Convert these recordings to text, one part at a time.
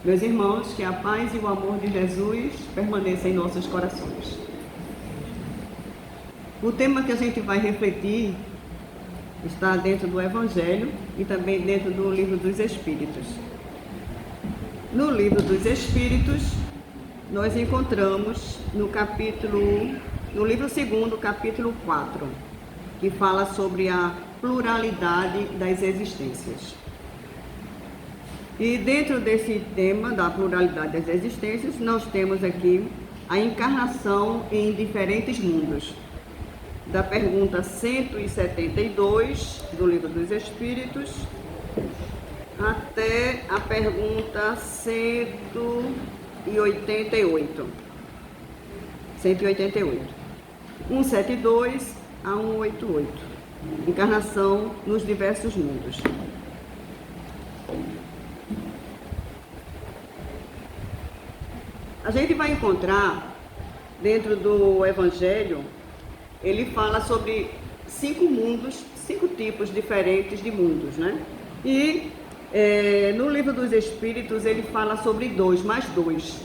Meus irmãos, que a paz e o amor de Jesus permaneçam em nossos corações. O tema que a gente vai refletir está dentro do Evangelho e também dentro do Livro dos Espíritos. No Livro dos Espíritos, nós encontramos no livro 2, capítulo 4, que fala sobre a pluralidade das existências. E dentro desse tema da pluralidade das existências, nós temos aqui a encarnação em diferentes mundos. Da pergunta 172 do Livro dos Espíritos até a pergunta 188. 172 a 188. Encarnação nos diversos mundos. A gente vai encontrar dentro do Evangelho, ele fala sobre 5 mundos, 5 tipos diferentes de mundos, né? E no Livro dos Espíritos ele fala sobre mais 2.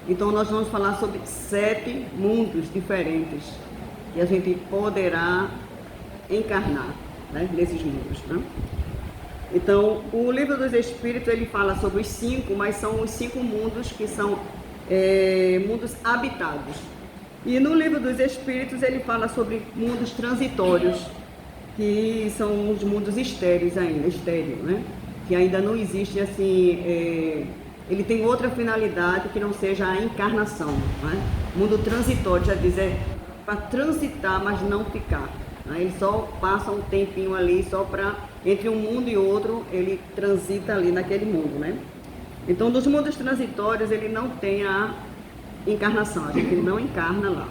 Então nós vamos falar sobre 7 mundos diferentes que a gente poderá encarnar, né, nesses mundos, né? Então o Livro dos Espíritos ele fala sobre os 5, mas são os 5 mundos que são mundos habitados. E no Livro dos Espíritos ele fala sobre mundos transitórios, que são os mundos estéreis ainda, né? Que ainda não existe assim, ele tem outra finalidade que não seja a encarnação, né? Mundo transitório, já diz, para transitar, mas não ficar, né? Ele só passa um tempinho ali, só para, entre um mundo e outro, ele transita ali naquele mundo, né? Então, dos mundos transitórios, ele não tem a encarnação, a gente não encarna lá.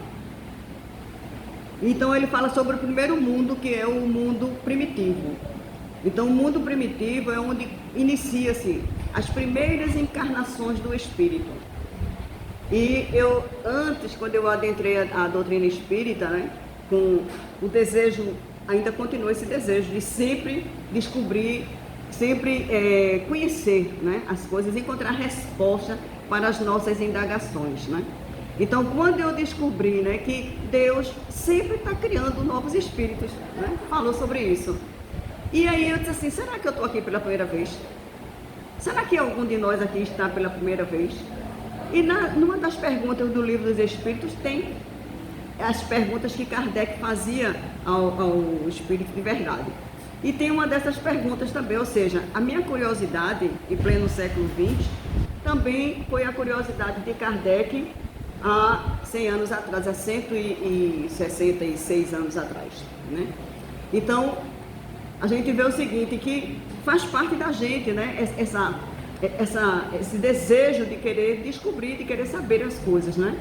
Então, ele fala sobre o primeiro mundo, que é o mundo primitivo. Então, o mundo primitivo é onde inicia-se as primeiras encarnações do espírito. E antes, quando eu adentrei a doutrina espírita, né, com o desejo, ainda continua esse desejo de sempre descobrir, sempre conhecer, né, as coisas, encontrar resposta para as nossas indagações, né? Então, quando eu descobri, né, que Deus sempre está criando novos espíritos, né, falou sobre isso. E aí eu disse assim, será que eu estou aqui pela primeira vez? Será que algum de nós aqui está pela primeira vez? E numa das perguntas do Livro dos Espíritos tem as perguntas que Kardec fazia ao Espírito de Verdade. E tem uma dessas perguntas também, ou seja, a minha curiosidade, em pleno século XX, também foi a curiosidade de Kardec há 100 anos atrás, há 166 anos atrás, né? Então, a gente vê o seguinte, que faz parte da gente, né? Esse desejo de querer descobrir, de querer saber as coisas, né?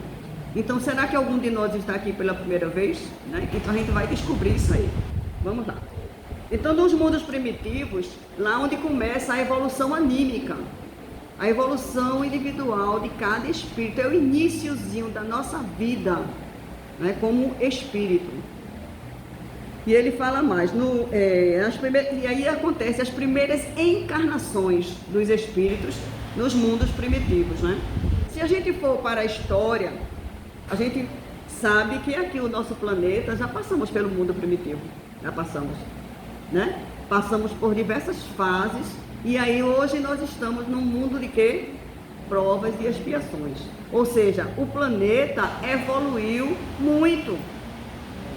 Então, será que algum de nós está aqui pela primeira vez? Né? Então, a gente vai descobrir isso aí. Vamos lá. Então, nos mundos primitivos, lá onde começa a evolução anímica, a evolução individual de cada espírito, é o iniciozinho da nossa vida, né, como espírito. E ele fala mais, e aí acontecem as primeiras encarnações dos espíritos nos mundos primitivos, né? Se a gente for para a história, a gente sabe que aqui o nosso planeta, já passamos pelo mundo primitivo, já passamos, né? Passamos por diversas fases, e aí hoje nós estamos num mundo de quê? Provas e expiações. Ou seja, o planeta evoluiu muito.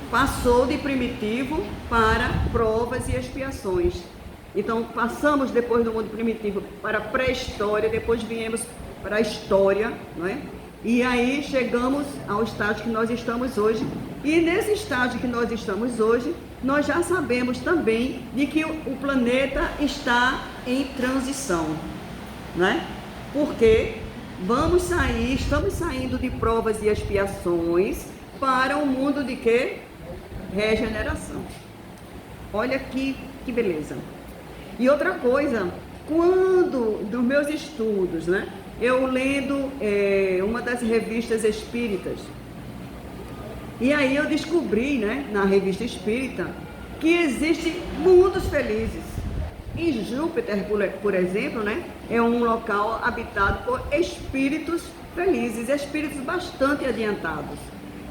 Passou de primitivo para provas e expiações. Então, passamos depois do mundo primitivo para a pré-história, depois viemos para a história, não é? E aí chegamos ao estágio que nós estamos hoje. E nesse estágio que nós estamos hoje, nós já sabemos também de que o planeta está em transição, né? Porque estamos saindo de provas e expiações para um mundo de quê? Regeneração. Olha que beleza. E outra coisa, quando, dos meus estudos, né, eu lendo uma das revistas espíritas, e aí eu descobri, né, na revista espírita, que existem mundos felizes. E Júpiter, por exemplo, né, é um local habitado por espíritos felizes, espíritos bastante adiantados.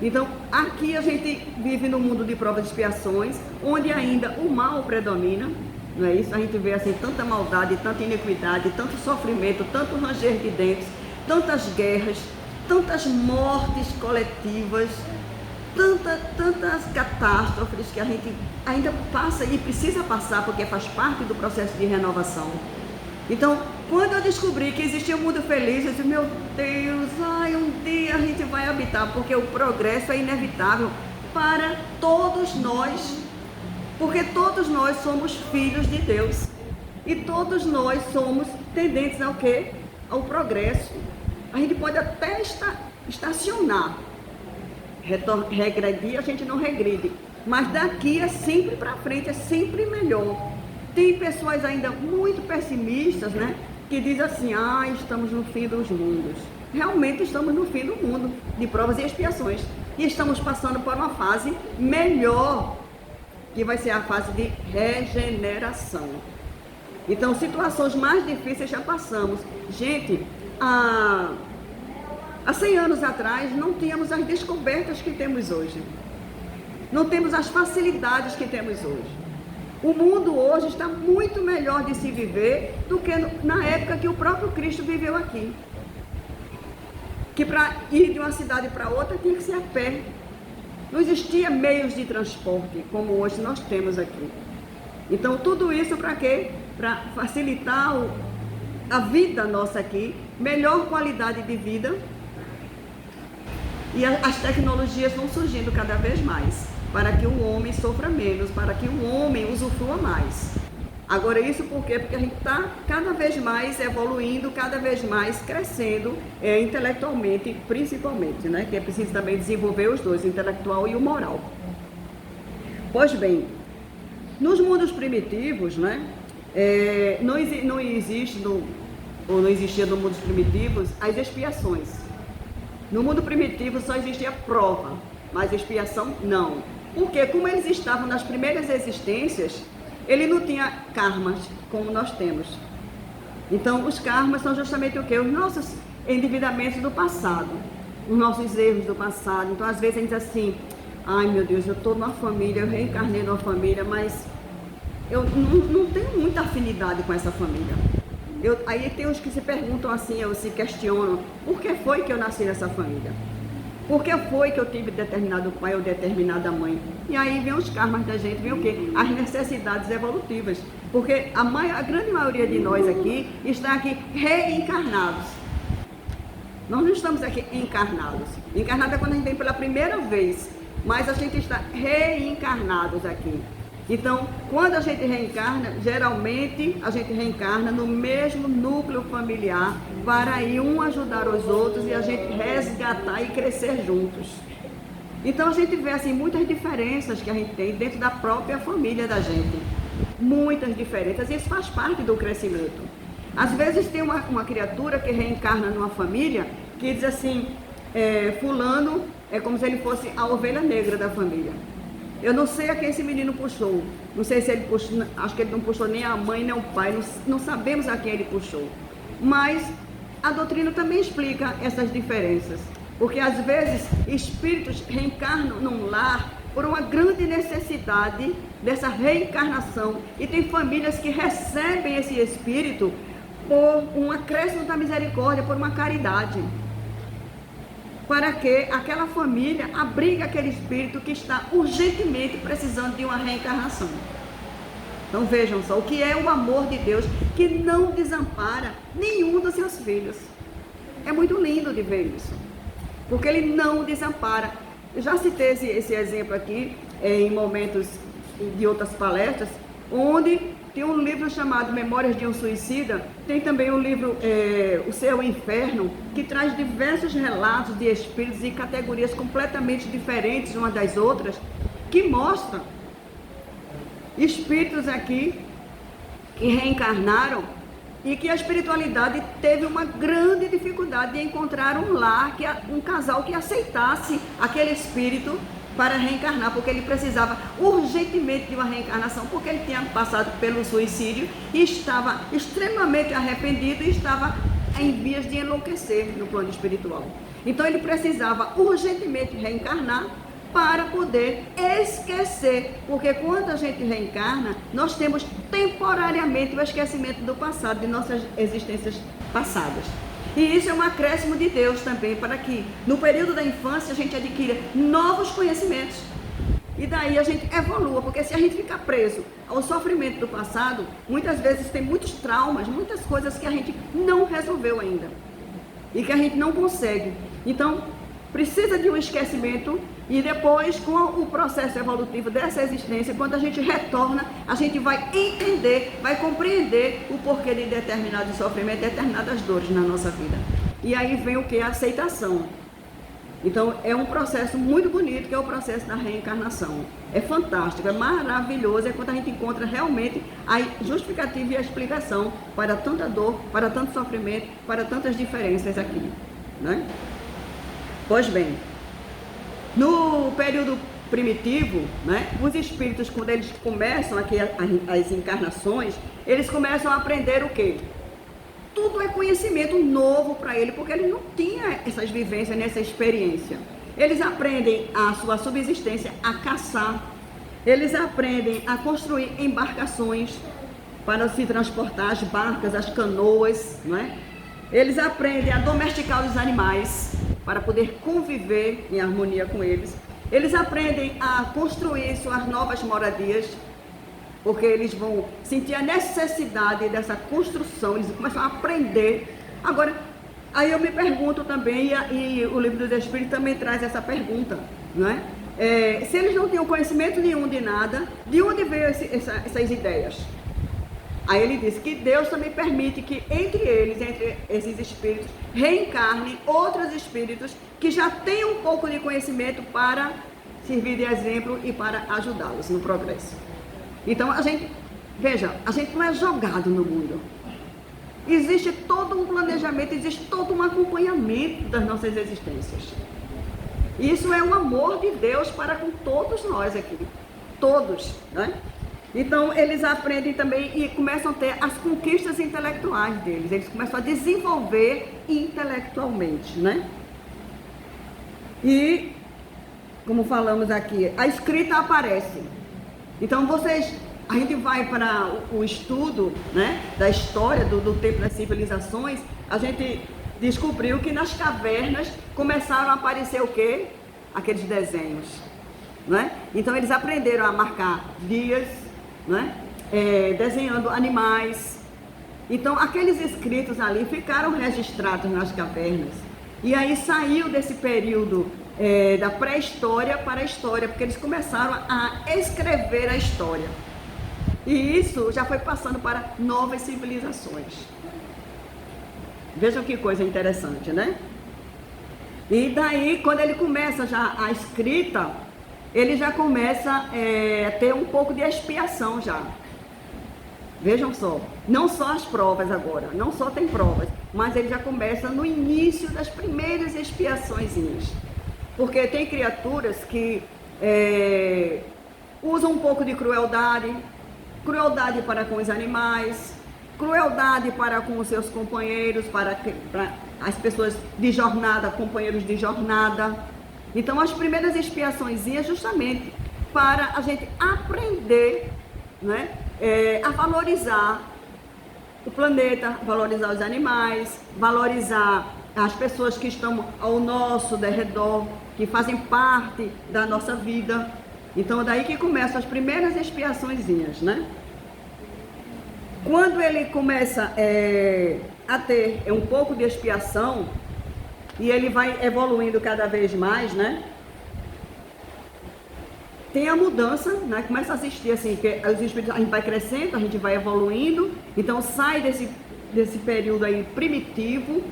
Então, aqui a gente vive no mundo de provas e expiações, onde ainda o mal predomina, não é isso? A gente vê assim tanta maldade, tanta iniquidade, tanto sofrimento, tanto ranger de dentes, tantas guerras, tantas mortes coletivas, tantas catástrofes que a gente ainda passa e precisa passar porque faz parte do processo de renovação. Então, quando eu descobri que existia um mundo feliz, eu disse, meu Deus, um dia a gente vai habitar, porque o progresso é inevitável para todos nós, porque todos nós somos filhos de Deus e todos nós somos tendentes ao quê? Ao progresso. A gente pode até estacionar, regredir, a gente não regride, mas daqui é sempre para frente, é sempre melhor. Tem pessoas ainda muito pessimistas, né, que dizem assim, estamos no fim dos mundos. Realmente estamos no fim do mundo, de provas e expiações, e estamos passando por uma fase melhor, que vai ser a fase de regeneração. Então, situações mais difíceis já passamos. Gente, há 100 anos atrás não tínhamos as descobertas que temos hoje. Não temos as facilidades que temos hoje. O mundo hoje está muito melhor de se viver do que na época que o próprio Cristo viveu aqui. Que para ir de uma cidade para outra tinha que ser a pé. Não existia meios de transporte como hoje nós temos aqui. Então tudo isso para quê? Para facilitar a vida nossa aqui, melhor qualidade de vida. E as tecnologias vão surgindo cada vez mais, para que o homem sofra menos, para que o homem usufrua mais. Agora isso por quê? Porque a gente está cada vez mais evoluindo, cada vez mais crescendo, intelectualmente, principalmente, né? Que é preciso também desenvolver os dois, o intelectual e o moral. Pois bem, nos mundos primitivos, né? Não existia no mundos primitivos as expiações. No mundo primitivo só existia prova, mas expiação não. Porque como eles estavam nas primeiras existências, ele não tinha karmas como nós temos. Então os karmas são justamente o quê? Os nossos endividamentos do passado, os nossos erros do passado. Então às vezes a gente diz assim, meu Deus, eu estou numa família, eu reencarnei numa família, mas eu não tenho muita afinidade com essa família. Aí tem uns que se perguntam assim, ou se questionam, por que foi que eu nasci nessa família? Por que foi que eu tive determinado pai ou determinada mãe? E aí vem os karmas da gente, vem o quê? As necessidades evolutivas. Porque a grande maioria de nós aqui está aqui reencarnados. Nós não estamos aqui encarnados. Encarnado é quando a gente vem pela primeira vez, mas a gente está reencarnados aqui. Então, quando a gente reencarna, geralmente a gente reencarna no mesmo núcleo familiar para ir um ajudar os outros e a gente resgatar e crescer juntos. Então a gente vê assim muitas diferenças que a gente tem dentro da própria família da gente. Muitas diferenças, e isso faz parte do crescimento. Às vezes tem uma criatura que reencarna numa família que diz assim, fulano é como se ele fosse a ovelha negra da família. Eu não sei a quem esse menino puxou. Não sei se ele puxou, acho que ele não puxou nem a mãe nem o pai, não sabemos a quem ele puxou. Mas a doutrina também explica essas diferenças. Porque às vezes espíritos reencarnam num lar por uma grande necessidade dessa reencarnação. E tem famílias que recebem esse espírito por um acréscimo da misericórdia, por uma caridade. Para que aquela família abrigue aquele espírito que está urgentemente precisando de uma reencarnação. Então vejam só, o que é o amor de Deus que não desampara nenhum dos seus filhos. É muito lindo de ver isso, porque ele não desampara. Eu já citei esse exemplo aqui em momentos de outras palestras, onde tem um livro chamado Memórias de um Suicida, tem também o livro O Céu e o Inferno, que traz diversos relatos de espíritos e categorias completamente diferentes umas das outras, que mostram espíritos aqui que reencarnaram e que a espiritualidade teve uma grande dificuldade de encontrar um lar, um casal que aceitasse aquele espírito para reencarnar, porque ele precisava urgentemente de uma reencarnação, porque ele tinha passado pelo suicídio e estava extremamente arrependido e estava em vias de enlouquecer no plano espiritual. Então ele precisava urgentemente reencarnar para poder esquecer, porque quando a gente reencarna, nós temos temporariamente o esquecimento do passado, de nossas existências passadas. E isso é um acréscimo de Deus também, para que no período da infância a gente adquira novos conhecimentos. E daí a gente evolua, porque se a gente ficar preso ao sofrimento do passado, muitas vezes tem muitos traumas, muitas coisas que a gente não resolveu ainda. E que a gente não consegue. Então, precisa de um esquecimento e depois, com o processo evolutivo dessa existência, quando a gente retorna, a gente vai entender, vai compreender o porquê de determinado sofrimento, determinadas dores na nossa vida. E aí vem o que? A aceitação. Então, é um processo muito bonito, que é o processo da reencarnação. É fantástico, é maravilhoso, é quando a gente encontra realmente a justificativa e a explicação para tanta dor, para tanto sofrimento, para tantas diferenças aqui, né? Pois bem, no período primitivo, né, os espíritos, quando eles começam aqui as encarnações, eles começam a aprender o quê? Tudo é conhecimento novo para ele, porque ele não tinha essas vivências, nessa experiência. Eles aprendem a sua subsistência, a caçar. Eles aprendem a construir embarcações para se transportar, as barcas, as canoas, não é? Eles aprendem a domesticar os animais para poder conviver em harmonia com eles. Eles aprendem a construir suas novas moradias, porque eles vão sentir a necessidade dessa construção, eles começam a aprender. Agora, aí eu me pergunto também, e o Livro dos Espíritos também traz essa pergunta, não é? Se eles não tinham conhecimento nenhum de nada, de onde veio essas ideias? Aí ele diz que Deus também permite que entre eles, entre esses espíritos, reencarnem outros espíritos que já têm um pouco de conhecimento para servir de exemplo e para ajudá-los no progresso. Então a gente, veja, a gente não é jogado no mundo. Existe todo um planejamento, existe todo um acompanhamento das nossas existências. Isso é um amor de Deus para com todos nós aqui. Todos, né? Então, eles aprendem também e começam a ter as conquistas intelectuais deles. Eles começam a desenvolver intelectualmente, né? E, como falamos aqui, a escrita aparece. Então, a gente vai para o estudo, né, da história do tempo das civilizações, a gente descobriu que nas cavernas começaram a aparecer o quê? Aqueles desenhos, né? Então, eles aprenderam a marcar dias, né? Desenhando animais. Então aqueles escritos ali ficaram registrados nas cavernas, e aí saiu desse período da pré-história para a história, porque eles começaram a escrever a história, e isso já foi passando para novas civilizações. Vejam que coisa interessante, né? E daí, quando ele começa já a escrita, ele já começa a ter um pouco de expiação já. Vejam só, não só as provas agora, não só tem provas, mas ele já começa no início das primeiras expiaçõezinhas. Porque tem criaturas que usam um pouco de crueldade para com os animais, crueldade para com os seus companheiros, para as pessoas de jornada, companheiros de jornada. Então, as primeiras expiaçõezinhas justamente para a gente aprender, né, a valorizar o planeta, valorizar os animais, valorizar as pessoas que estão ao nosso derredor, que fazem parte da nossa vida. Então, daí que começam as primeiras expiaçõezinhas, né? Quando ele começa a ter um pouco de expiação, e ele vai evoluindo cada vez mais, né? Tem a mudança, né? Começa a assistir assim, que os espíritos, a gente vai crescendo, a gente vai evoluindo, então sai desse período aí primitivo,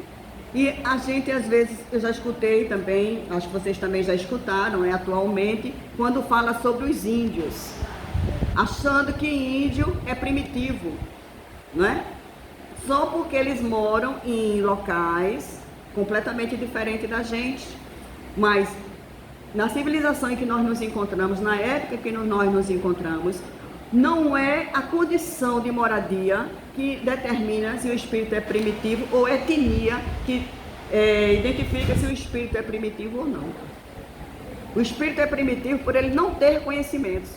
e a gente às vezes, eu já escutei também, acho que vocês também já escutaram, atualmente, quando fala sobre os índios, achando que índio é primitivo, não é? Só porque eles moram em locais completamente diferente da gente, mas na civilização em que nós nos encontramos, na época que nós nos encontramos, não é a condição de moradia que determina se o espírito é primitivo ou etnia que identifica se o espírito é primitivo ou não. O espírito é primitivo por ele não ter conhecimentos.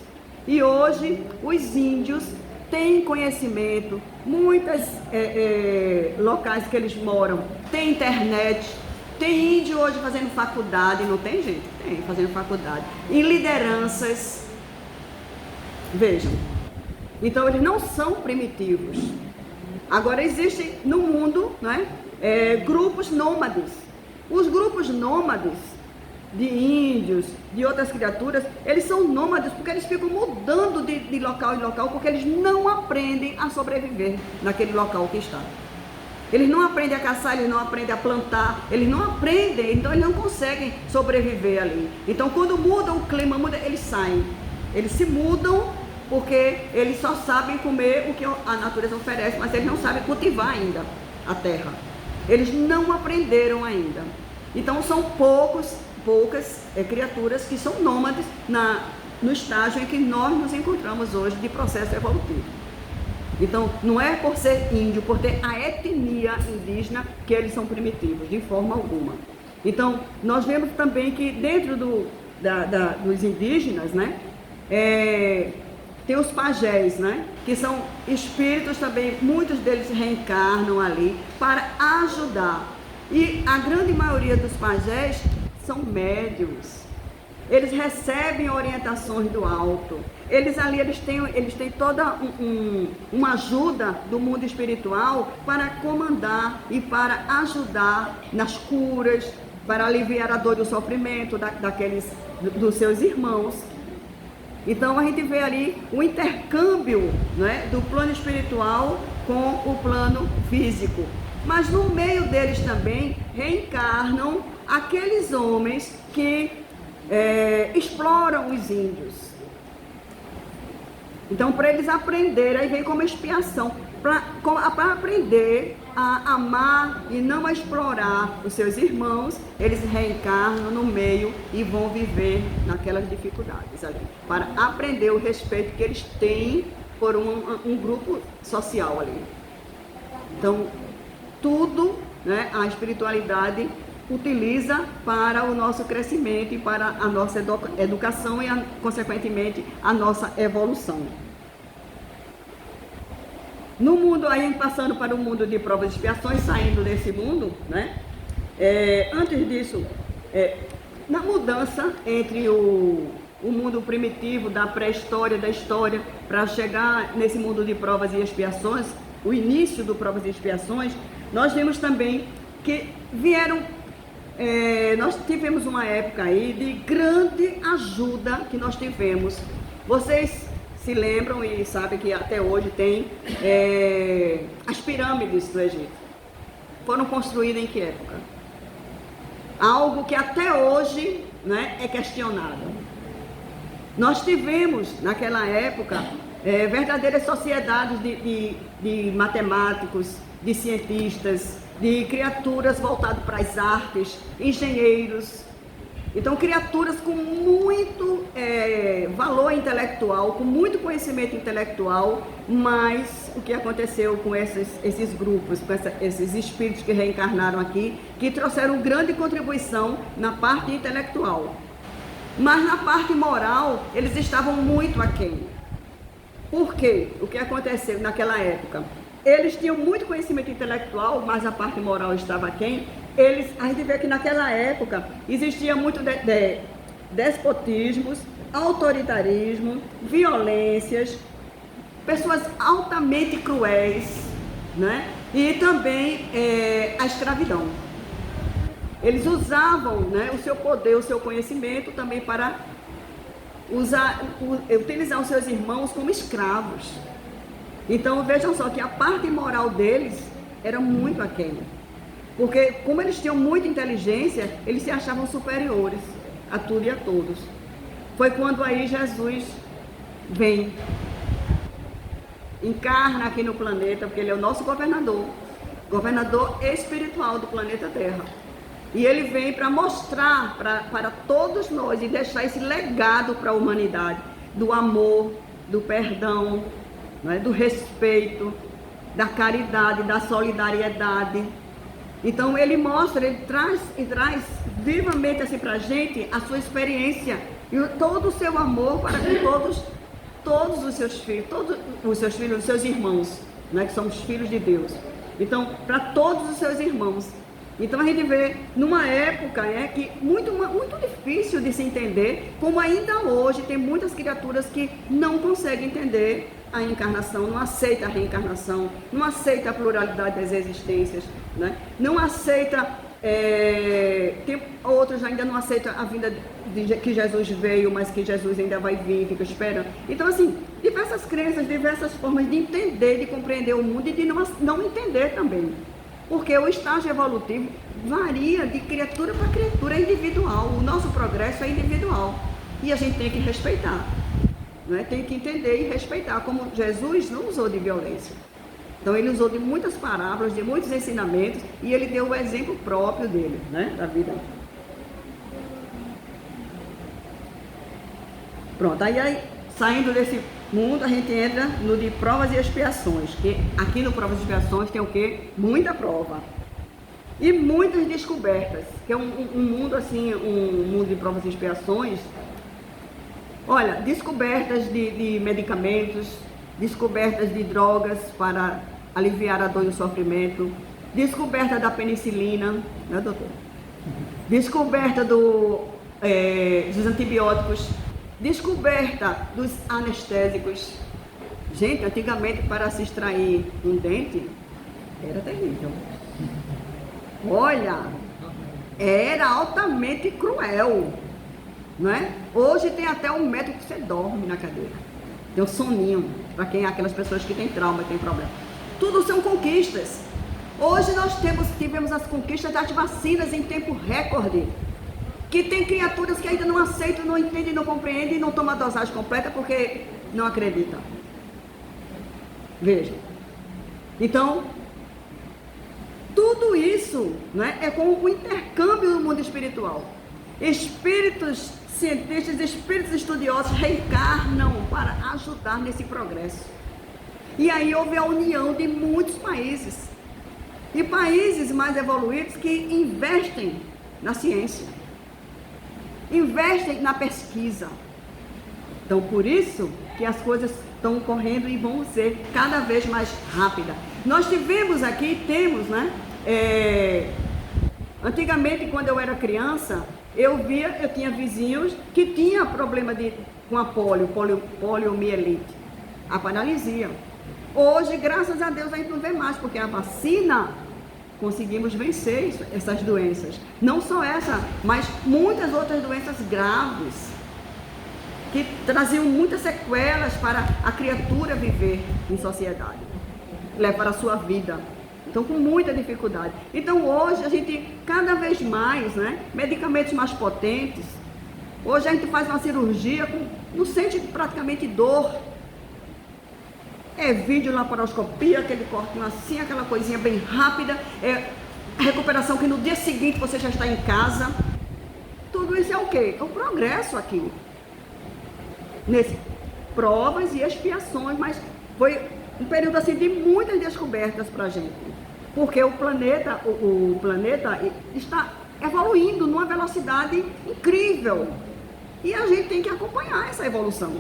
E hoje os índios têm conhecimento, muitos locais que eles moram têm internet, tem índio hoje fazendo faculdade, não tem gente? Tem, fazendo faculdade, em lideranças. Vejam, então eles não são primitivos. Agora existem no mundo, né, grupos nômades. Os grupos nômades de índios, de outras criaturas, eles são nômades porque eles ficam mudando de local em local, porque eles não aprendem a sobreviver naquele local que está. Eles não aprendem a caçar, eles não aprendem a plantar, eles não aprendem, então eles não conseguem sobreviver ali. Então quando muda o clima, eles saem. Eles se mudam porque eles só sabem comer o que a natureza oferece, mas eles não sabem cultivar ainda a terra. Eles não aprenderam ainda. Então são poucas criaturas que são nômades no estágio em que nós nos encontramos hoje de processo evolutivo. Então, não é por ser índio, por ter a etnia indígena, que eles são primitivos, de forma alguma. Então, nós vemos também que dentro dos indígenas, né, tem os pajés, né, que são espíritos também, muitos deles reencarnam ali para ajudar. E a grande maioria dos pajés são médiums. Eles recebem orientações do alto. Eles têm toda uma ajuda do mundo espiritual para comandar e para ajudar nas curas, para aliviar a dor e o sofrimento dos seus irmãos. Então a gente vê ali o intercâmbio, né, do plano espiritual com o plano físico. Mas no meio deles também reencarnam aqueles homens que exploram os índios. Então, para eles aprenderem, aí vem como expiação, para aprender a amar e não a explorar os seus irmãos, eles reencarnam no meio e vão viver naquelas dificuldades ali, para aprender o respeito que eles têm por um grupo social ali. Então, tudo, né, a espiritualidade utiliza para o nosso crescimento e para a nossa educação e, consequentemente, a nossa evolução. No mundo, aí passando para o mundo de provas e expiações, saindo desse mundo, né? Antes disso, na mudança entre o mundo primitivo, da pré-história, da história, para chegar nesse mundo de provas e expiações, o início do provas e expiações, nós vimos também que nós tivemos uma época aí de grande ajuda que nós tivemos. Vocês se lembram e sabem que até hoje tem as pirâmides do Egito. Foram construídas em que época? Algo que até hoje, né, é questionado. Nós tivemos naquela época verdadeiras sociedades de matemáticos, de cientistas, de criaturas voltadas para as artes, engenheiros. Então, criaturas com muito valor intelectual, com muito conhecimento intelectual, mas o que aconteceu com esses grupos, com esses espíritos que reencarnaram aqui, que trouxeram grande contribuição na parte intelectual. Mas na parte moral, eles estavam muito aquém. Por quê? O que aconteceu naquela época? Eles tinham muito conhecimento intelectual, mas a parte moral estava aquém. A gente vê que naquela época existia muito despotismos, autoritarismo, violências, pessoas altamente cruéis, né? E também a escravidão. Eles usavam, né, o seu poder, o seu conhecimento também para utilizar os seus irmãos como escravos. Então vejam só que a parte moral deles era muito aquém. Porque como eles tinham muita inteligência, eles se achavam superiores a tudo e a todos. Foi quando aí Jesus vem, encarna aqui no planeta, porque ele é o nosso governador espiritual do planeta Terra. E ele vem para mostrar para todos nós e deixar esse legado para a humanidade do amor, do perdão, não é? Do respeito, da caridade, da solidariedade. Então ele mostra, ele traz vivamente assim para a gente a sua experiência e todo o seu amor para com todos os seus filhos, os seus irmãos, né, que somos filhos de Deus. Então, para todos os seus irmãos. Então a gente vê numa época que muito difícil de se entender, como ainda hoje tem muitas criaturas que não conseguem entender a encarnação, não aceita a reencarnação, não aceita a pluralidade das existências, né? Não aceita, tem outros ainda não aceitam a vinda que Jesus veio, mas que Jesus ainda vai vir, fica esperando. Então assim, diversas crenças, diversas formas de entender, de compreender o mundo e de não entender também. Porque o estágio evolutivo varia de criatura para criatura, é individual. O nosso progresso é individual. E a gente tem que respeitar. Né? Tem que entender e respeitar. Como Jesus não usou de violência. Então ele usou de muitas parábolas, de muitos ensinamentos. E ele deu o exemplo próprio dele, né? Da vida. Pronto, aí saindo desse mundo, a gente entra no de provas e expiações, que aqui no provas e expiações tem o quê? Muita prova. E muitas descobertas, que é um mundo assim, um mundo de provas e expiações. Olha, descobertas de medicamentos, descobertas de drogas para aliviar a dor e o sofrimento, descoberta da penicilina, né, doutor? Descoberta dos antibióticos, descoberta dos anestésicos. Gente, antigamente para se extrair um dente era terrível. Olha, era altamente cruel, não é? Hoje tem até um método que você dorme na cadeira. Tem um soninho, para quem é aquelas pessoas que têm trauma, que tem problema. Tudo são conquistas. Hoje nós tivemos as conquistas das vacinas em tempo recorde. Que tem criaturas que ainda não aceitam, não entendem, não compreendem e não tomam a dosagem completa porque não acreditam. Veja. Então, tudo isso, né, é com o intercâmbio do mundo espiritual. Espíritos cientistas, espíritos estudiosos reencarnam para ajudar nesse progresso. E aí houve a união de muitos países. E países mais evoluídos que investem na ciência. Investem na pesquisa. Então, por isso que as coisas estão correndo e vão ser cada vez mais rápidas. Nós tivemos aqui, temos, né? Antigamente, quando eu era criança, eu tinha vizinhos que tinham problema com a poliomielite, a paralisia. Hoje, graças a Deus, a gente não vê mais, porque a vacina conseguimos vencer essas doenças. Não só essa, mas muitas outras doenças graves, que traziam muitas sequelas para a criatura viver em sociedade, levar a sua vida. Então, com muita dificuldade. Então, hoje, a gente, cada vez mais, né, medicamentos mais potentes. Hoje, a gente faz uma cirurgia, não sente praticamente dor. É videolaparoscopia, aquele corte assim, aquela coisinha bem rápida. É recuperação que no dia seguinte você já está em casa. Tudo isso é o quê? É o progresso aqui. Nesse provas e expiações, mas foi um período assim de muitas descobertas para a gente. Porque o planeta está evoluindo numa velocidade incrível. E a gente tem que acompanhar essa evolução.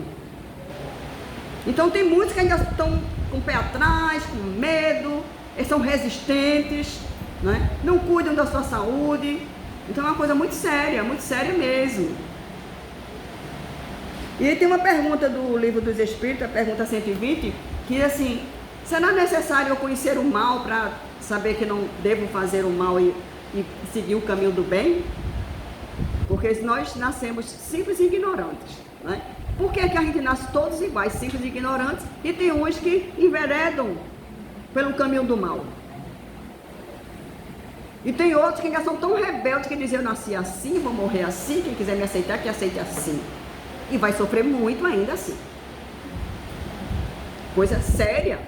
Então tem muitos que ainda estão com o pé atrás, com medo, eles são resistentes, né? Não cuidam da sua saúde. Então é uma coisa muito séria mesmo. E aí tem uma pergunta do Livro dos Espíritos, a pergunta 120, que assim, será necessário eu conhecer o mal para saber que não devo fazer o mal e seguir o caminho do bem? Porque nós nascemos simples e ignorantes, né? Por que a gente nasce todos iguais, simples e ignorantes, e tem uns que enveredam pelo caminho do mal? E tem outros que ainda são tão rebeldes que dizem, eu nasci assim, vou morrer assim, quem quiser me aceitar, que aceite assim. E vai sofrer muito ainda assim. Coisa séria.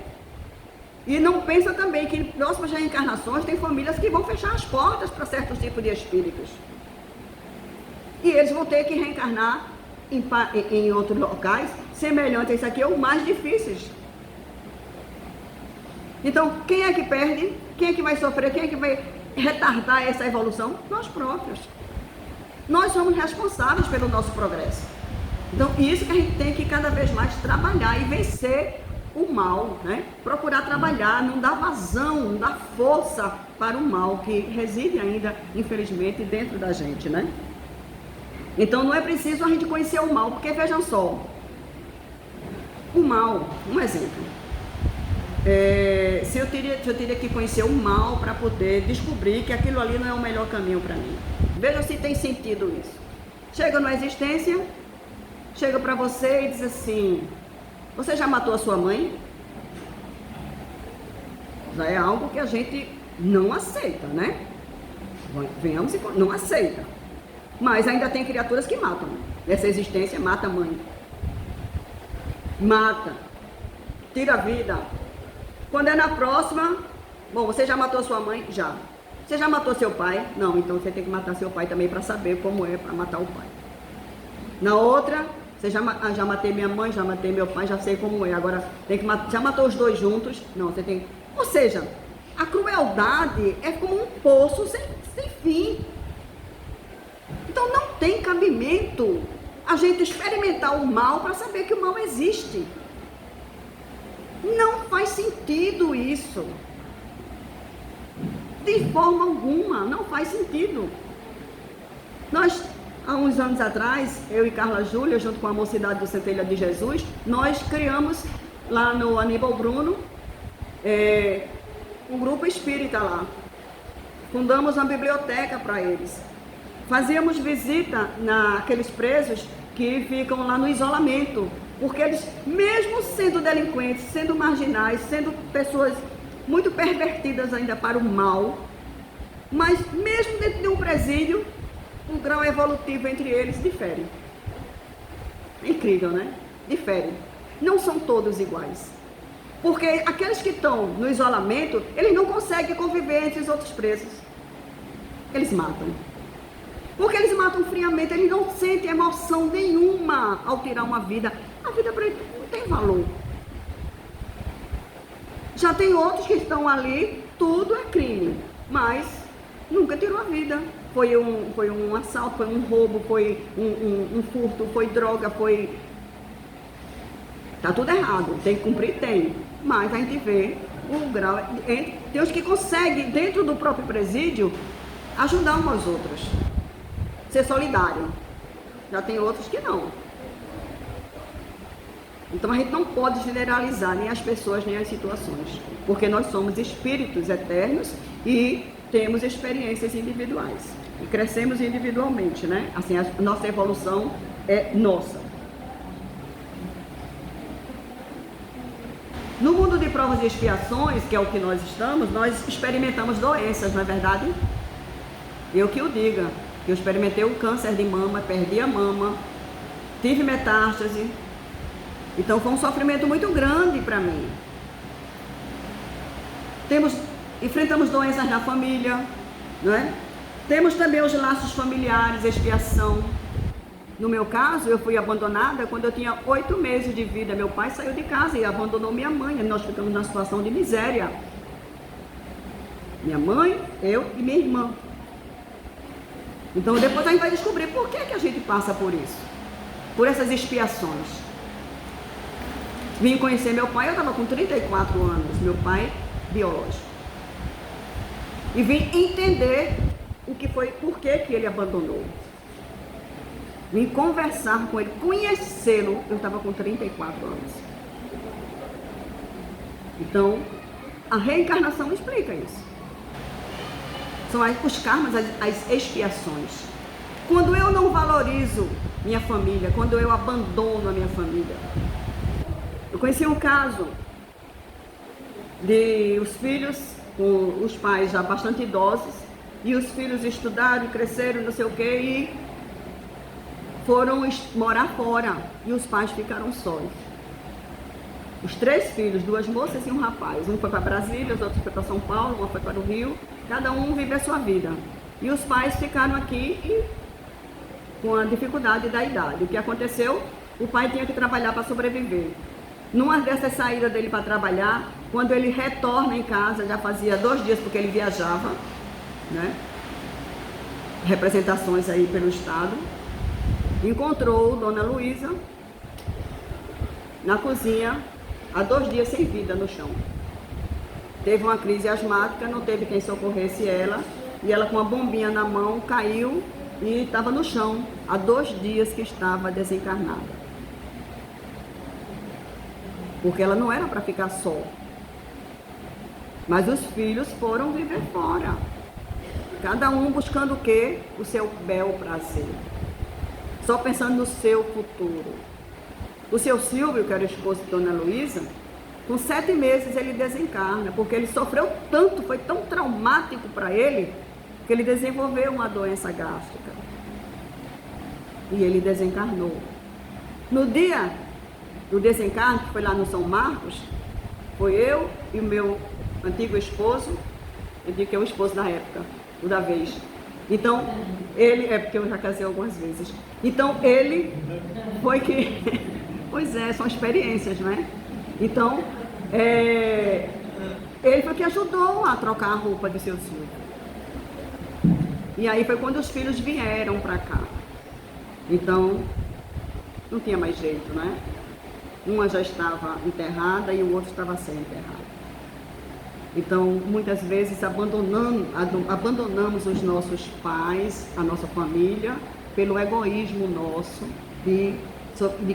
E não pensa também que em próximas reencarnações tem famílias que vão fechar as portas para certos tipos de espíritos. E eles vão ter que reencarnar em outros locais semelhantes a esse aqui, ou mais difíceis. Então, quem é que perde? Quem é que vai sofrer? Quem é que vai retardar essa evolução? Nós próprios. Nós somos responsáveis pelo nosso progresso. Então, isso que a gente tem que cada vez mais trabalhar e vencer o mal, né? Procurar trabalhar, não dar vazão, não dar força para o mal que reside ainda, infelizmente, dentro da gente, né? Então, não é preciso a gente conhecer o mal, porque vejam só, o mal, um exemplo, se eu teria que conhecer o mal para poder descobrir que aquilo ali não é o melhor caminho para mim. Veja se tem sentido isso. Chega numa existência, chega para você e diz assim: você já matou a sua mãe? Já é algo que a gente não aceita, né? Venhamos e não aceita. Mas ainda tem criaturas que matam. Essa existência mata a mãe. Mata. Tira a vida. Quando é na próxima, bom, você já matou a sua mãe? Já. Você já matou seu pai? Não, então você tem que matar seu pai também para saber como é para matar o pai. Na outra, você já matei minha mãe, já matei meu pai, já sei como é. Agora, tem que já matou os dois juntos? Não, você tem. Ou seja, a crueldade é como um poço sem fim. Então não tem cabimento a gente experimentar o mal para saber que o mal existe. Não faz sentido isso. De forma alguma, não faz sentido. Nós, há uns anos atrás, eu e Carla Júlia, junto com a Mocidade do Centelha de Jesus, nós criamos lá no Aníbal Bruno um grupo espírita lá. Fundamos uma biblioteca para eles. Fazíamos visita naqueles presos que ficam lá no isolamento, porque eles, mesmo sendo delinquentes, sendo marginais, sendo pessoas muito pervertidas ainda para o mal, mas mesmo dentro de um presídio, o grau evolutivo entre eles difere. É incrível, né? Difere. Não são todos iguais. Porque aqueles que estão no isolamento, eles não conseguem conviver entre os outros presos. Eles matam. Porque eles matam friamente, eles não sentem emoção nenhuma ao tirar uma vida. A vida para eles não tem valor. Já tem outros que estão ali, tudo é crime, mas nunca tirou a vida. Foi um assalto, foi um roubo, foi um furto, foi droga, foi... Tá tudo errado, tem que cumprir, tem. Mas a gente vê o grau... Tem os que conseguem, dentro do próprio presídio, ajudar uns aos outros. Ser solidário. Já tem outros que não. Então a gente não pode generalizar nem as pessoas, nem as situações. Porque nós somos espíritos eternos e temos experiências individuais. E crescemos individualmente, né? Assim, a nossa evolução é nossa. No mundo de provas e expiações, que é o que nós estamos, nós experimentamos doenças, não é verdade? Eu que o diga, que eu experimentei o câncer de mama, perdi a mama, tive metástase. Então foi um sofrimento muito grande para mim. Enfrentamos doenças na família, não é? Temos também os laços familiares, expiação. No meu caso, eu fui abandonada quando eu tinha 8 meses de vida. Meu pai saiu de casa e abandonou minha mãe. Nós ficamos numa situação de miséria. Minha mãe, eu e minha irmã. Então depois a gente vai descobrir por que a gente passa por isso. Por essas expiações. Vim conhecer meu pai, eu estava com 34 anos. Meu pai biológico. E vim entender o que foi, por que ele abandonou. Vim conversar com ele, conhecê-lo, eu estava com 34 anos. Então, a reencarnação explica isso. São os karmas, as expiações. Quando eu não valorizo minha família, quando eu abandono a minha família. Eu conheci um caso de os filhos, com os pais já bastante idosos, e os filhos estudaram, cresceram, não sei o quê, e foram morar fora, e os pais ficaram sós. Os 3 filhos, 2 moças e um rapaz. Um foi para Brasília, os outros foi para São Paulo, uma foi para o Rio. Cada um vive a sua vida. E os pais ficaram aqui com a dificuldade da idade. O que aconteceu? O pai tinha que trabalhar para sobreviver. Numa dessas saídas dele para trabalhar, quando ele retorna em casa, já fazia 2 dias porque ele viajava, né? Representações aí pelo estado, encontrou Dona Luísa na cozinha, há 2 dias sem vida no chão. Teve uma crise asmática, não teve quem socorresse ela, e ela com uma bombinha na mão caiu e estava no chão, há 2 dias que estava desencarnada. Porque ela não era para ficar só. Mas os filhos foram viver fora. Cada um buscando o quê? O seu bel prazer. Só pensando no seu futuro. O seu Silvio, que era o esposo de Dona Luísa, com 7 meses ele desencarna, porque ele sofreu tanto, foi tão traumático para ele, que ele desenvolveu uma doença gástrica. E ele desencarnou. No dia do desencarne, que foi lá no São Marcos, foi eu e o meu antigo esposo, eu digo que é o esposo da época, o da vez. Então, ele, é porque eu já casei algumas vezes. Então, ele foi que, pois é, são experiências, né? Então, ele foi que ajudou a trocar a roupa de seu Silvio. E aí foi quando os filhos vieram para cá. Então, não tinha mais jeito, né? Uma já estava enterrada e o outro estava sem enterrado. Então, muitas vezes abandonamos os nossos pais, a nossa família, pelo egoísmo nosso de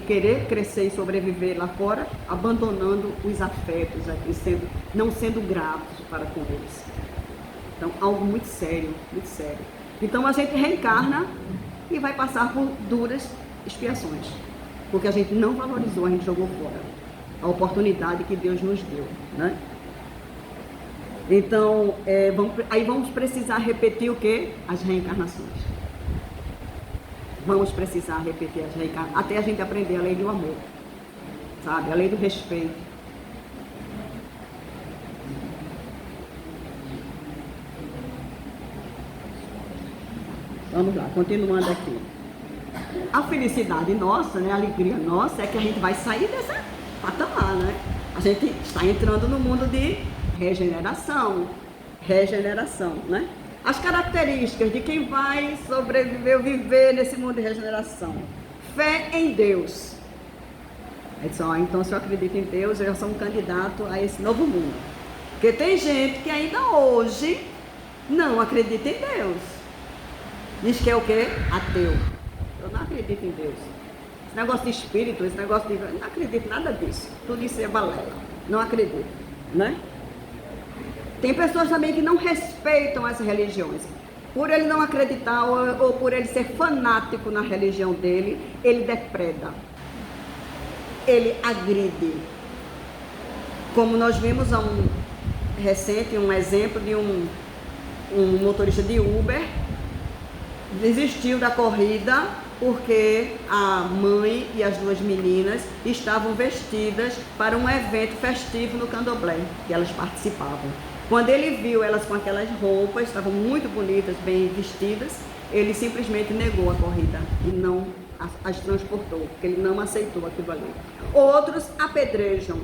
querer crescer e sobreviver lá fora, abandonando os afetos aqui, não sendo gratos para com eles. Então, algo muito sério, muito sério. Então, a gente reencarna e vai passar por duras expiações. Porque a gente não valorizou, a gente jogou fora a oportunidade que Deus nos deu, né? Então, aí vamos precisar repetir o quê? As reencarnações. Vamos precisar repetir as reencarnações, até a gente aprender a lei do amor, sabe? A lei do respeito. Vamos lá, continuando aqui. A felicidade nossa, né, a alegria nossa é que a gente vai sair dessa patamar, né? A gente está entrando no mundo de regeneração, né? As características de quem vai sobreviver, viver nesse mundo de regeneração. Fé em Deus. É só, então se eu acredito em Deus, eu sou um candidato a esse novo mundo. Porque tem gente que ainda hoje não acredita em Deus. Diz que é o quê? Ateu. Eu não acredito em Deus. Esse negócio de espírito, esse negócio de... Eu não acredito em nada disso. Tudo isso é balela. Não acredito, né? Tem pessoas também que não respeitam as religiões. Por ele não acreditar ou por ele ser fanático na religião dele, ele depreda. Ele agride. Como nós vimos recente um exemplo de um motorista de Uber desistiu da corrida porque a mãe e as 2 meninas estavam vestidas para um evento festivo no Candomblé, que elas participavam. Quando ele viu elas com aquelas roupas, estavam muito bonitas, bem vestidas, ele simplesmente negou a corrida e não as transportou, porque ele não aceitou aquilo ali. Outros apedrejam.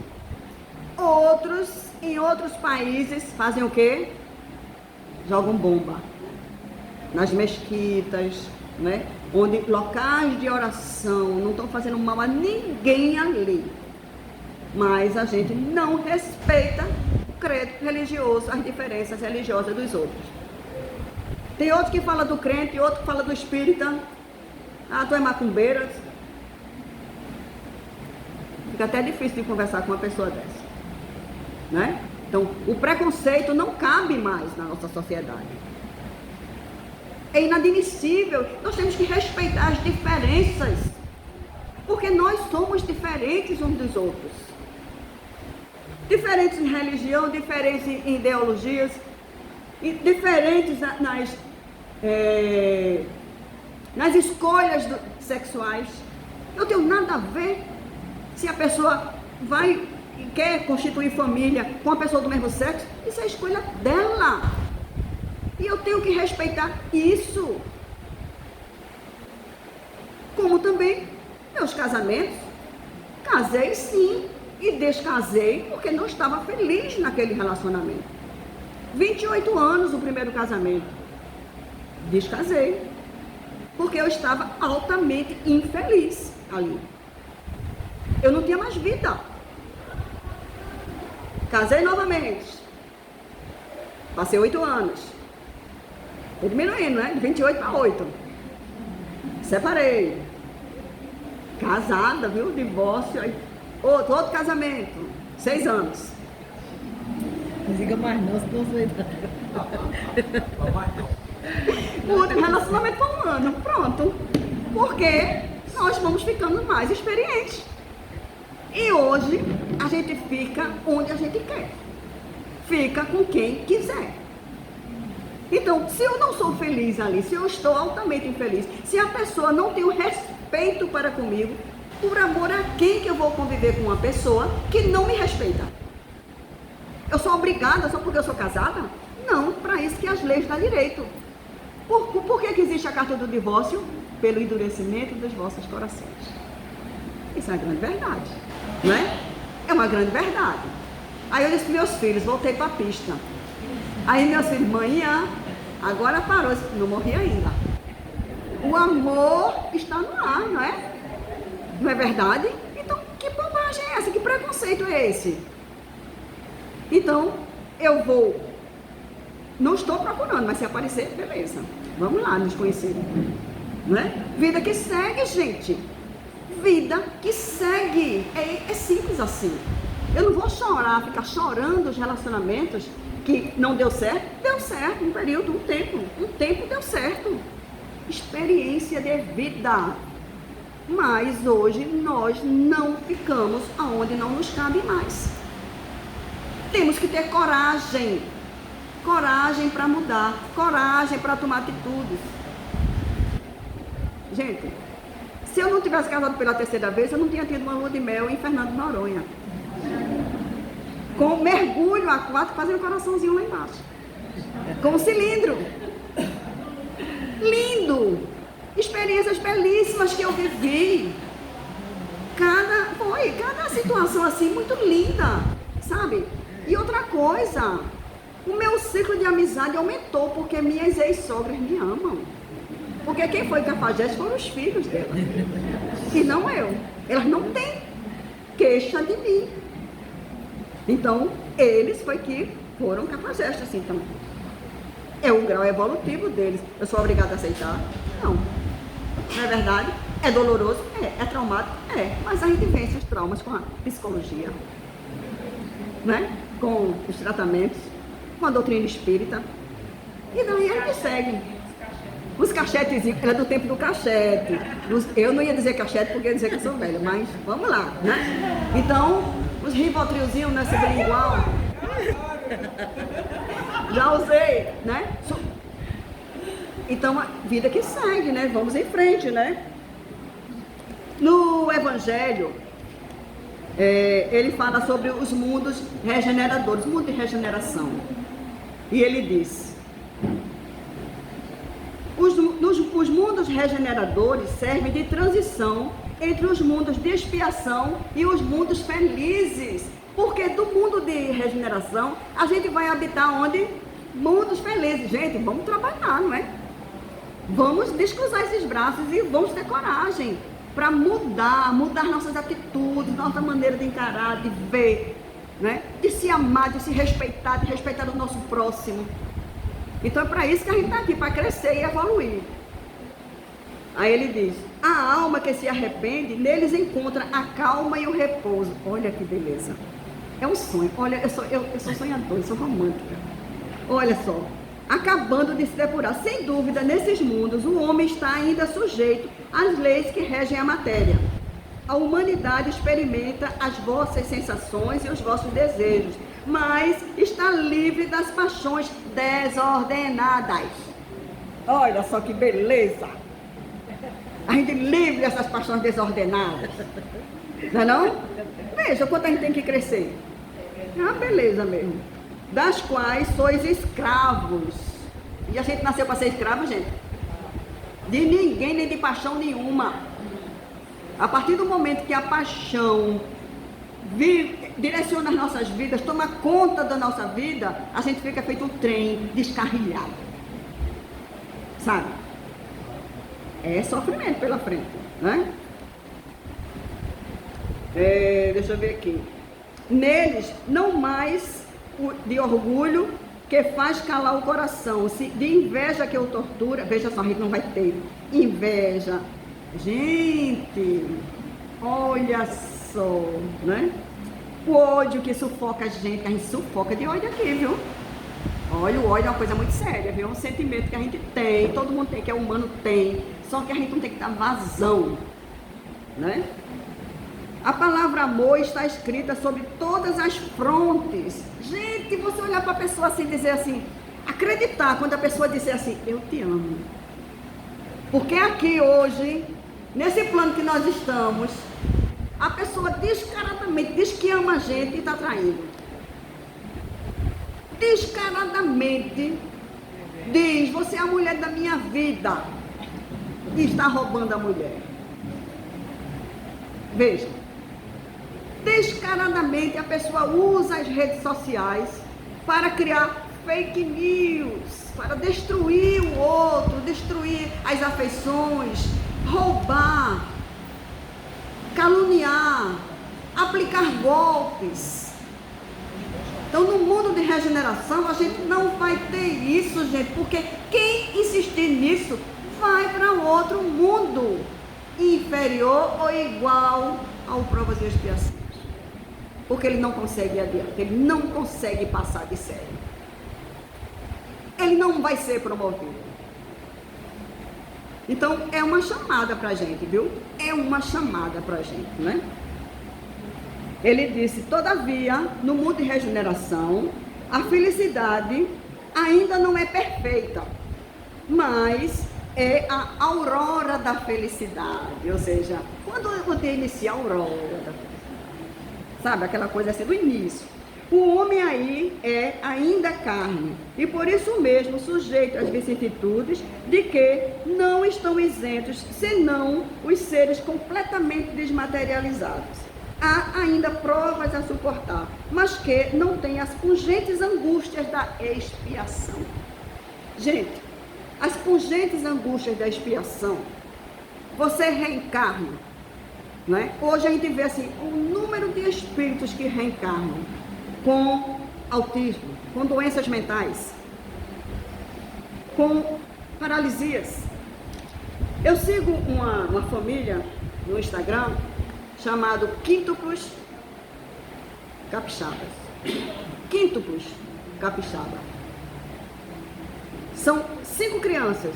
Outros, em outros países, fazem o quê? Jogam bomba nas mesquitas, né? Onde locais de oração não estão fazendo mal a ninguém ali. Mas a gente não respeita o credo religioso, as diferenças religiosas dos outros. Tem outro que fala do crente, outro que fala do espírita. Ah, tu é macumbeira. Fica até difícil de conversar com uma pessoa dessa, né? Então, o preconceito não cabe mais na nossa sociedade. É inadmissível. Nós temos que respeitar as diferenças, porque nós somos diferentes uns dos outros. Diferentes em religião, diferentes em ideologias, diferentes nas escolhas sexuais. Não tem nada a ver se a pessoa vai quer constituir família com uma pessoa do mesmo sexo, isso é a escolha dela. E eu tenho que respeitar isso. Como também meus casamentos. Casei sim e descasei porque não estava feliz naquele relacionamento. 28 anos o primeiro casamento. Descasei porque eu estava altamente infeliz ali. Eu não tinha mais vida. Casei novamente. Passei 8 anos. Tô diminuindo, né? De 28 para 8. Separei. Casada, viu? Divórcio. Aí. Outro casamento. 6 anos. Não diga mais não, senão você O último relacionamento foi 1 ano. Pronto. Porque nós vamos ficando mais experientes. E hoje a gente fica onde a gente quer. Fica com quem quiser. Então, se eu não sou feliz ali, se eu estou altamente infeliz, se a pessoa não tem o respeito para comigo, por amor a quem que eu vou conviver com uma pessoa que não me respeita? Eu sou obrigada só porque eu sou casada? Não, para isso que as leis dão direito. Por que existe a carta do divórcio? Pelo endurecimento dos vossos corações. Isso é uma grande verdade, não é? É uma grande verdade. Aí eu disse para meus filhos, voltei para a pista. Aí meus filhos, manhã, agora parou, não morri ainda. O amor está no ar, não é? Não é verdade? Então, que bobagem é essa? Que preconceito é esse? Então, eu vou, não estou procurando, mas se aparecer, beleza. Vamos lá, nos conhecer. Não é? Vida que segue, gente. Vida que segue. É simples assim. Eu não vou chorar, ficar chorando os relacionamentos que não deu certo. Deu certo, um período, um tempo deu certo. Experiência de vida. Mas hoje nós não ficamos aonde não nos cabe mais. Temos que ter coragem. Coragem para mudar. Coragem para tomar atitudes. Gente, se eu não tivesse casado pela 3ª vez, eu não tinha tido uma lua de mel em Fernando de Noronha. Com mergulho aquático, fazendo um coraçãozinho lá embaixo. Com um cilindro. Lindo. Experiências belíssimas que eu vivi. Cada situação assim, muito linda, sabe? E outra coisa, o meu ciclo de amizade aumentou porque minhas ex-sogras me amam. Porque quem foi cafajeste foram os filhos dela. E não eu. Elas não têm queixa de mim. Então, eles foi que foram cafajestes assim também. É um grau evolutivo deles. Eu sou obrigada a aceitar? Não. Não é verdade? É doloroso? É traumático? Mas a gente vence os traumas com a psicologia, né? Com os tratamentos, com a doutrina espírita. E daí a gente segue. Os cachetezinhos, era do tempo do cachete. Eu não ia dizer cachete porque ia dizer que eu sou velha, mas vamos lá, né? Então, os ribotrilzinhos nessa bilingual. Já usei, né? Então, a vida que segue, né? Vamos em frente, né? No Evangelho, ele fala sobre os mundos regeneradores, mundo de regeneração. E ele diz: os mundos regeneradores servem de transição entre os mundos de expiação e os mundos felizes. Porque do mundo de regeneração, a gente vai habitar onde? Mundos felizes. Gente, vamos trabalhar, não é? Vamos descruzar esses braços e vamos ter coragem para mudar nossas atitudes, nossa maneira de encarar, de ver, né? De se amar, de se respeitar, de respeitar o nosso próximo. Então é para isso que a gente está aqui, para crescer e evoluir. Aí ele diz: a alma que se arrepende, neles encontra a calma e o repouso. Olha que beleza. É um sonho. Olha, eu sou sonhadora, eu sou romântica. Olha só. Acabando de se depurar. Sem dúvida, nesses mundos, o homem está ainda sujeito às leis que regem a matéria. A humanidade experimenta as vossas sensações e os vossos desejos, mas está livre das paixões desordenadas. Olha só que beleza! A gente livre dessas paixões desordenadas. Não é não? Veja quanto a gente tem que crescer. É uma beleza mesmo. Das quais sois escravos. E a gente nasceu para ser escravo, gente? De ninguém, nem de paixão nenhuma. A partir do momento que a paixão direciona as nossas vidas, toma conta da nossa vida, a gente fica feito um trem descarrilhado. Sabe? É sofrimento pela frente, né? Deixa eu ver aqui. Neles, não mais de orgulho que faz calar o coração, de inveja que o tortura. Veja só, a gente não vai ter inveja. Gente, olha só, né? O ódio que sufoca a gente sufoca de ódio aqui, viu? Olha, o ódio é uma coisa muito séria, viu? É um sentimento que a gente tem, todo mundo tem, que é humano tem, só que a gente não tem que dar vazão, né? A palavra amor está escrita sobre todas as frontes. Gente, você olhar para a pessoa assim e dizer assim, acreditar quando a pessoa disser assim, eu te amo. Porque aqui hoje, nesse plano que nós estamos, a pessoa descaradamente diz que ama a gente e está traindo. Descaradamente diz, você é a mulher da minha vida, e está roubando a mulher. Veja, descaradamente a pessoa usa as redes sociais para criar fake news, para destruir o outro, destruir as afeições, roubar, caluniar, aplicar golpes. Então, no mundo de regeneração, a gente não vai ter isso, gente, porque quem insistir nisso vai para outro mundo, inferior ou igual ao provas e expiações. Porque ele não consegue ir adiante, ele não consegue passar de série. Ele não vai ser promovido. Então, é uma chamada para a gente, viu? É uma chamada para a gente, né? Ele disse, todavia, no mundo de regeneração, a felicidade ainda não é perfeita, mas é a aurora da felicidade. Ou seja, quando eu dia inicia a aurora da felicidade, sabe, aquela coisa assim do início. O homem aí é ainda carne, e por isso mesmo sujeito às vicissitudes de que não estão isentos, senão os seres completamente desmaterializados. Há ainda provas a suportar, mas que não têm as pungentes angústias da expiação. Gente, as pungentes angústias da expiação, você reencarna, não é? Hoje a gente vê assim, o número de espíritos que reencarnam com autismo, com doenças mentais, com paralisias. Eu sigo uma família no Instagram chamado Quíntuplos Capixabas. Quíntuplos Capixaba. São 5 crianças,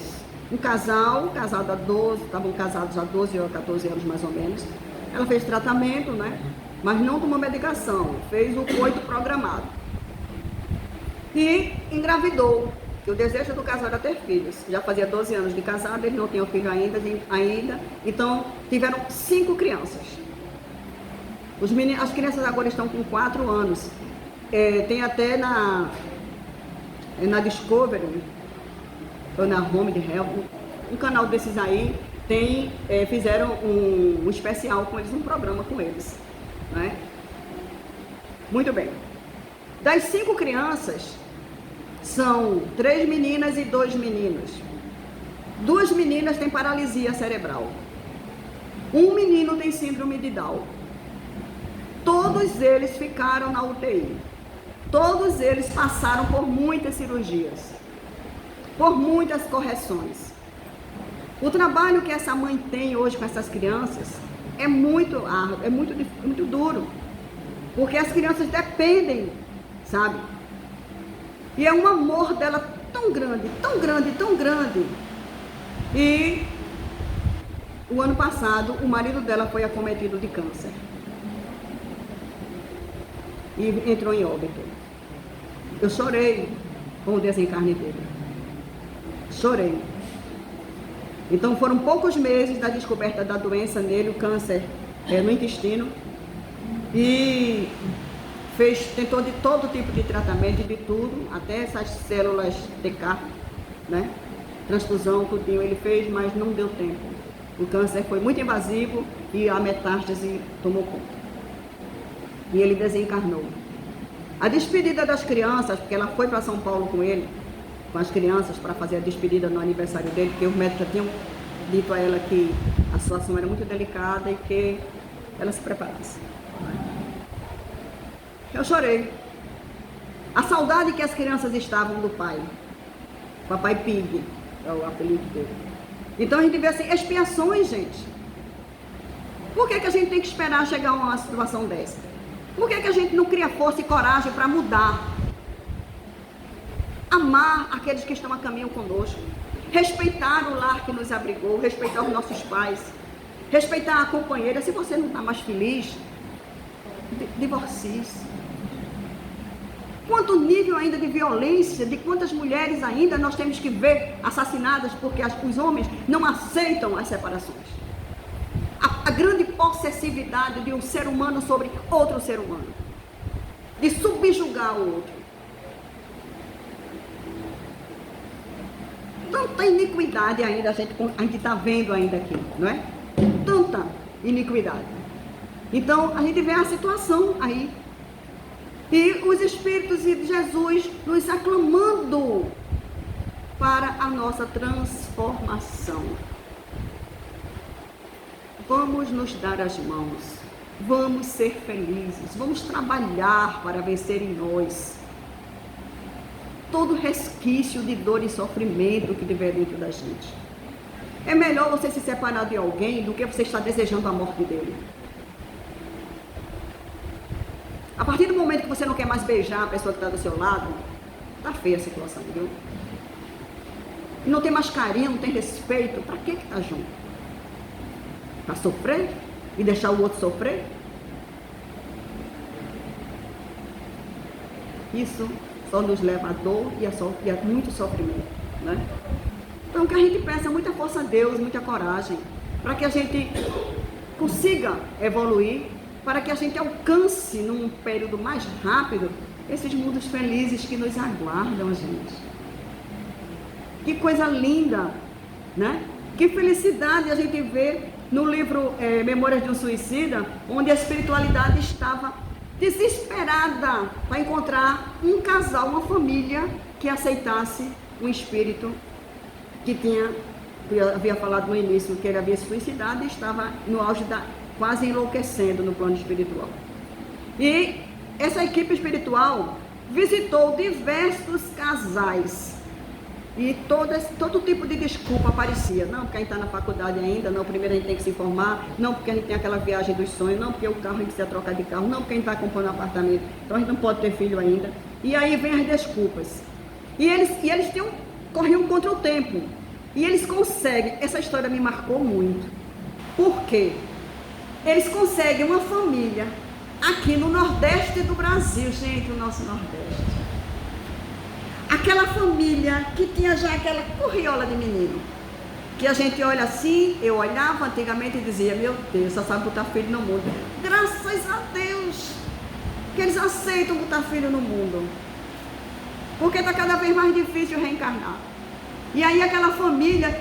um casal há 12, estavam casados há 12 ou 14 anos mais ou menos. Ela fez tratamento, né? Mas não tomou medicação, fez o coito programado. E engravidou. O desejo do casal era ter filhos. Já fazia 12 anos de casado, eles não tinham filho ainda. Então, tiveram 5 crianças. As crianças agora estão com 4 anos. Tem até na Discovery, ou na Home de Help, um canal desses aí, fizeram um especial com eles, um programa com eles. Né? Muito bem. Das 5 crianças, são 3 meninas e 2 meninos. 2 meninas têm paralisia cerebral. Um menino tem síndrome de Down. Todos eles ficaram na UTI. Todos eles passaram por muitas cirurgias, por muitas correções. O trabalho que essa mãe tem hoje com essas crianças é muito árduo, é muito duro, porque as crianças dependem, sabe? E é um amor dela tão grande, tão grande, tão grande. E o ano passado, o marido dela foi acometido de câncer. E entrou em óbito. Eu chorei com o desencarne dele. Chorei. Então foram poucos meses da descoberta da doença nele, o câncer no intestino e tentou de todo tipo de tratamento, de tudo, até essas células TK, né? Transfusão, tudinho ele fez, mas não deu tempo. O câncer foi muito invasivo e a metástase tomou conta. E ele desencarnou. A despedida das crianças, porque ela foi para São Paulo com ele, com as crianças, para fazer a despedida no aniversário dele, porque os médicos já tinham dito a ela que a situação era muito delicada e que ela se preparasse. Eu chorei. A saudade que as crianças estavam do pai. Papai Pig, é o apelido dele. Então a gente vê assim, expiações, gente. Por que a gente tem que esperar chegar a uma situação dessa? Por que a gente não cria força e coragem para mudar? Amar aqueles que estão a caminho conosco. Respeitar o lar que nos abrigou, respeitar os nossos pais. Respeitar a companheira. Se você não está mais feliz, divorcie-se. Quanto nível ainda de violência, de quantas mulheres ainda nós temos que ver assassinadas porque os homens não aceitam as separações. A grande possessividade de um ser humano sobre outro ser humano. De subjugar o outro. Tanta iniquidade ainda a gente está vendo ainda aqui, não é? Tanta iniquidade. Então a gente vê a situação aí. E os Espíritos de Jesus nos aclamando para a nossa transformação. Vamos nos dar as mãos, vamos ser felizes, vamos trabalhar para vencer em nós todo resquício de dor e sofrimento que tiver dentro da gente. É melhor você se separar de alguém do que você estar desejando a morte dele. A partir do momento que você não quer mais beijar a pessoa que está do seu lado, tá feia a situação, viu? E não tem mais carinho, não tem respeito, para que tá junto? Para sofrer? E deixar o outro sofrer? Isso só nos leva a dor e a muito sofrimento, né? Então que a gente peça muita força a Deus, muita coragem, para que a gente consiga evoluir, para que a gente alcance num período mais rápido esses mundos felizes que nos aguardam, gente. Que coisa linda, né? Que felicidade a gente vê no livro Memórias de um Suicida, onde a espiritualidade estava desesperada para encontrar um casal, uma família que aceitasse um espírito que eu havia falado no início, que ele havia se suicidado e estava no auge quase enlouquecendo no plano espiritual. E essa equipe espiritual visitou diversos casais e todo tipo de desculpa aparecia. Não, porque a gente está na faculdade ainda, não, primeiro a gente tem que se informar, não, porque a gente tem aquela viagem dos sonhos, não, porque o carro a gente precisa trocar de carro, não, porque a gente vai comprar um apartamento, então a gente não pode ter filho ainda. E aí vem as desculpas. E eles corriam contra o tempo. E eles conseguem, essa história me marcou muito. Por quê? Eles conseguem uma família aqui no Nordeste do Brasil, gente, o nosso Nordeste. Aquela família que tinha já aquela corriola de menino. Que a gente olha assim, eu olhava antigamente e dizia, meu Deus, só sabe botar filho no mundo. Graças a Deus que eles aceitam botar filho no mundo. Porque está cada vez mais difícil reencarnar. E aí aquela família,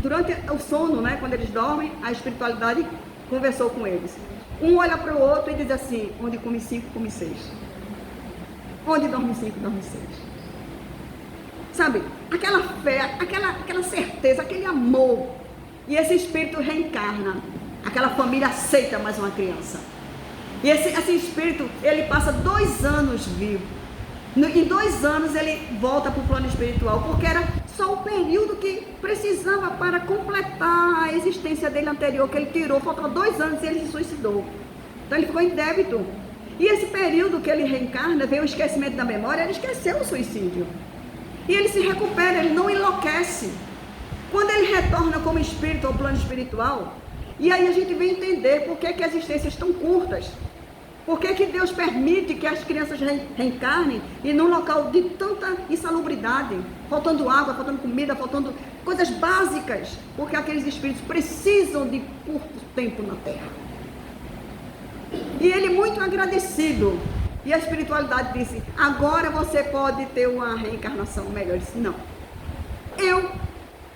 durante o sono, né, quando eles dormem, a espiritualidade conversou com eles. Um olha para o outro e diz assim, onde come 5, come 6. Onde dorme 5, dorme 6. Sabe, aquela fé, aquela certeza, aquele amor. E esse espírito reencarna. Aquela família aceita mais uma criança. E esse espírito, ele passa 2 anos vivo. Em 2 anos ele volta para o plano espiritual, porque era só o período que precisava para completar a existência dele anterior, que ele tirou, faltou 2 anos e ele se suicidou. Então ele ficou em débito. E esse período que ele reencarna, veio o esquecimento da memória, ele esqueceu o suicídio. E ele se recupera, ele não enlouquece. Quando ele retorna como espírito ao plano espiritual, e aí a gente vem entender por que as existências estão curtas. Por que Deus permite que as crianças reencarnem e num local de tanta insalubridade, faltando água, faltando comida, faltando coisas básicas, porque aqueles espíritos precisam de curto tempo na Terra. E ele muito agradecido. E a espiritualidade disse, agora você pode ter uma reencarnação melhor. Ele disse, não. Eu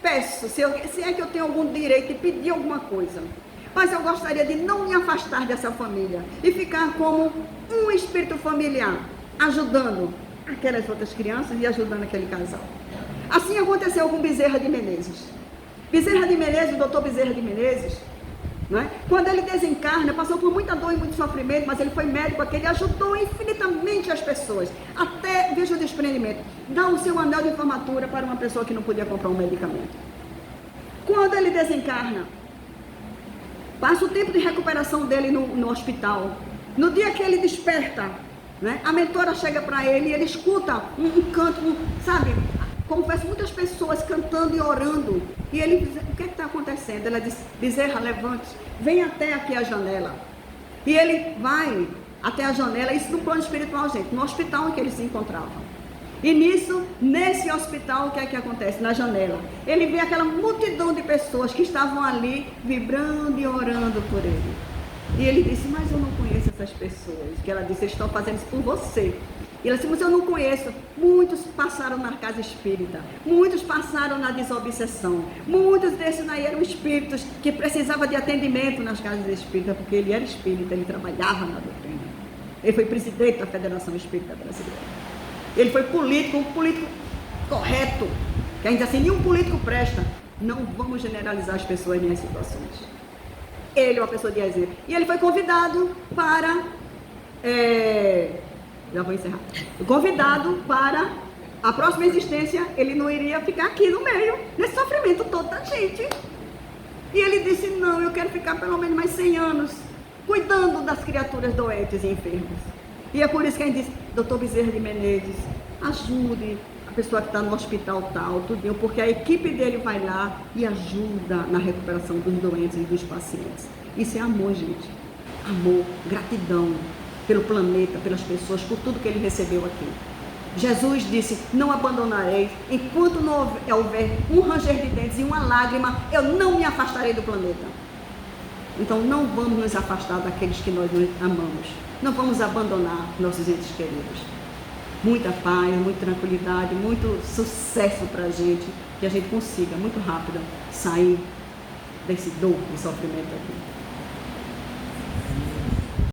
peço, se é que eu tenho algum direito de pedir alguma coisa, mas eu gostaria de não me afastar dessa família e ficar como um espírito familiar, ajudando aquelas outras crianças e ajudando aquele casal. Assim aconteceu com Bezerra de Menezes. Bezerra de Menezes, o doutor Bezerra de Menezes, não é? Quando ele desencarna, passou por muita dor e muito sofrimento, mas ele foi médico, ele ajudou infinitamente as pessoas, até, veja o desprendimento, dá o seu anel de formatura para uma pessoa que não podia comprar um medicamento. Quando ele desencarna, passa o tempo de recuperação dele no hospital. No dia que ele desperta, né, a mentora chega para ele e ele escuta um canto, sabe? Confesso, muitas pessoas cantando e orando. E ele diz, o que está acontecendo? Ela diz, Bezerra, levante, vem até aqui a janela. E ele vai até a janela, isso no plano espiritual, gente, no hospital em que ele se encontrava. E nesse hospital, o que é que acontece? Na janela, ele vê aquela multidão de pessoas que estavam ali, vibrando e orando por ele. E ele disse, mas eu não conheço essas pessoas. Que ela disse, eles estão fazendo isso por você. E ela disse, mas eu não conheço. Muitos passaram na casa espírita, muitos passaram na desobsessão, muitos desses aí eram espíritos que precisavam de atendimento nas casas espíritas, porque ele era espírita, ele trabalhava na doutrina. Ele foi presidente da Federação Espírita Brasileira. Ele foi político, um político correto, que ainda assim nenhum político presta. Não vamos generalizar as pessoas nessas situações. Ele é uma pessoa de exemplo. E ele foi convidado para... já vou encerrar. Convidado para a próxima existência, ele não iria ficar aqui no meio, nesse sofrimento todo da gente. E ele disse, não, eu quero ficar pelo menos mais 100 anos, cuidando das criaturas doentes e enfermas. E é por isso que a gente diz, doutor Bezerra de Menezes, ajude a pessoa que está no hospital tal, tudinho, porque a equipe dele vai lá e ajuda na recuperação dos doentes e dos pacientes. Isso é amor, gente. Amor, gratidão pelo planeta, pelas pessoas, por tudo que ele recebeu aqui. Jesus disse, não abandonarei, enquanto não houver um ranger de dentes e uma lágrima, eu não me afastarei do planeta. Então não vamos nos afastar daqueles que nós amamos. Não vamos abandonar nossos entes queridos. Muita paz, muita tranquilidade, muito sucesso para a gente, que a gente consiga muito rápido sair desse dor e sofrimento aqui.